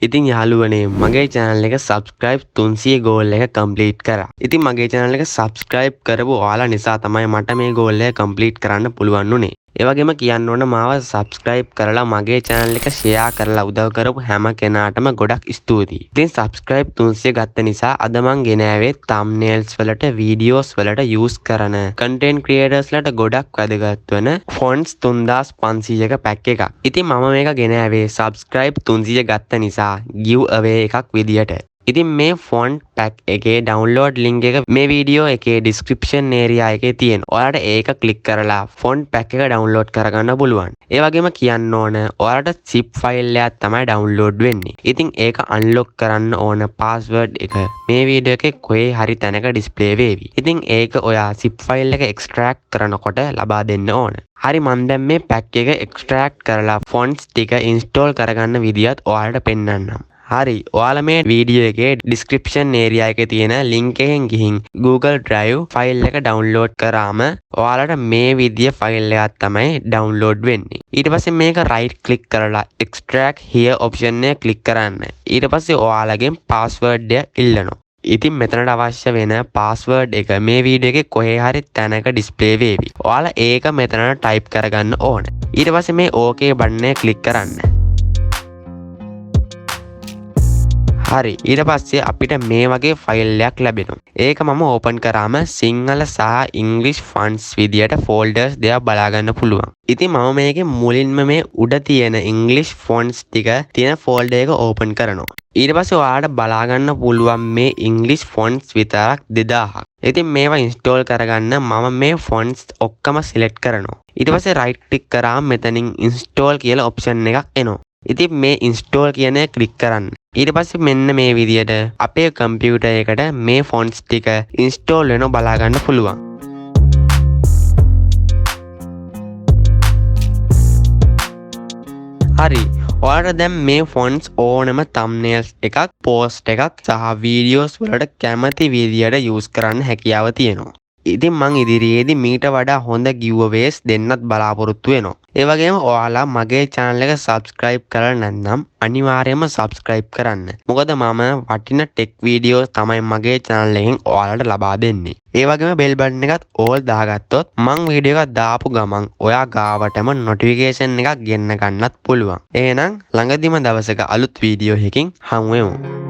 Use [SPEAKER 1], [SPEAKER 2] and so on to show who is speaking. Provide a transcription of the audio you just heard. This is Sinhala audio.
[SPEAKER 1] ඉතින් යාළුවනේ මගේ channel එක subscribe 300 goal එක complete කරා. ඉතින් මගේ channel එක subscribe කරපු ඔයාලා නිසා තමයි මට මේ goal එක complete කරන්න පුළුවන් උනේ. ඒ වගේම කියන්න ඕන මාව subscribe කරලා මගේ channel එක share කරලා උදව් කරපු හැම කෙනාටම ගොඩක් ස්තුතියි. ඉතින් subscribe 300 ගත්ත නිසා අද මං ගෙන ආවේ thumbnails වලට videos වලට use කරන content creators ලට ගොඩක් වැදගත් වෙන fonts 3500ක pack එකක්. ඉතින් මම මේක ගෙන ආවේ subscribe 300 ගත්ත නිසා give away එකක් විදියට. ඉතින් මේ font pack එකේ download link එක මේ වීඩියෝ එකේ description area එකේ තියෙන. ඔයාලට ඒක click කරලා font pack එක download කරගන්න පුළුවන්. ඒ වගේම කියන්න ඕන ඔයාලට zip file එකක් තමයි download වෙන්නේ. ඉතින් ඒක unlock කරන්න ඕන password එක මේ වීඩියෝ එකේ කොහේ හරි තැනක display වෙවි. ඉතින් ඒක ඔයා zip file එක extract කරනකොට ලබා දෙන්න ඕන. හරි මම දැන් මේ pack එක extract කරලා fonts ටික install කරගන්න විදියත් ඔයාලට පෙන්නන්නම්. හරි ඔයාලා මේ වීඩියෝ එකේ description area එකේ තියෙන link එකෙන් ගිහින් Google Drive file එක download කරාම ඔයාලට මේ විදිය file එකක් තමයි download වෙන්නේ. ඊට පස්සේ මේක right click කරලා extract here option එක click කරන්න. ඊට පස්සේ ඔයාලගෙන් password එක ඉල්ලනවා. ඉතින් මෙතනට අවශ්‍ය වෙන password එක මේ වීඩියෝ එකේ කොහේ හරි තැනක display වෙවි. ඔයාලා ඒක මෙතනට type කරගන්න ඕන. ඊට පස්සේ මේ OK button එක click කරන්න. හරි ඊට පස්සේ අපිට මේ වගේ ෆයිල් එකක් ලැබෙනවා. ඒක මම ඕපන් කරාම සිංහල සහ ඉංග්‍රීසි fonts විදියට folders දෙකක් බලා ගන්න පුළුවන්. ඉතින් මම මේකේ මුලින්ම මේ උඩ තියෙන ඉංග්‍රීසි fonts ටික තියෙන folder එක ඕපන් කරනවා. ඊට පස්සේ ඔයාලට බලා ගන්න පුළුවන් මේ ඉංග්‍රීසි fonts විතරක් 2000ක්. ඉතින් මේවා install කරගන්න මම මේ fonts ඔක්කොම select කරනවා. ඊට පස්සේ right click කරාම මෙතනින් install කියලා option එකක් එනවා. ඉතින් මේ install කියන එක click කරන්න. ඊට පස්සේ මෙන්න මේ විදියට අපේ computer එකට මේ fonts ටික install වෙනව බලා ගන්න පුළුවන්. හරි ඔයාලට දැන් මේ fonts ඕනම thumbnails එකක් post එකක් සහ videos වලට කැමති විදියට use කරන්න හැකියාව තියෙනවා. ඉතින් මං ඉදිරියේදී මීට වඩා හොඳ giveaways දෙන්නත් බලාපොරොත්තු වෙනවා. ඒ වගේම ඔයාලා මගේ channel එක subscribe කරලා නැත්නම් අනිවාර්යයෙන්ම subscribe කරන්න. මොකද මම වටින tech videos තමයි මගේ channel එකෙන් ඔයාලට ලබා දෙන්නේ. ඒ වගේම bell button එකත් all දාගත්තොත් මං වීඩියෝ එකක් දාපු ගමන් ඔයා ගාවටම notification එකක් ගෙන්න ගන්නත් පුළුවන්. එහෙනම් ළඟදිම දවසක අලුත් වීඩියෝ එකකින් හමු වෙමු.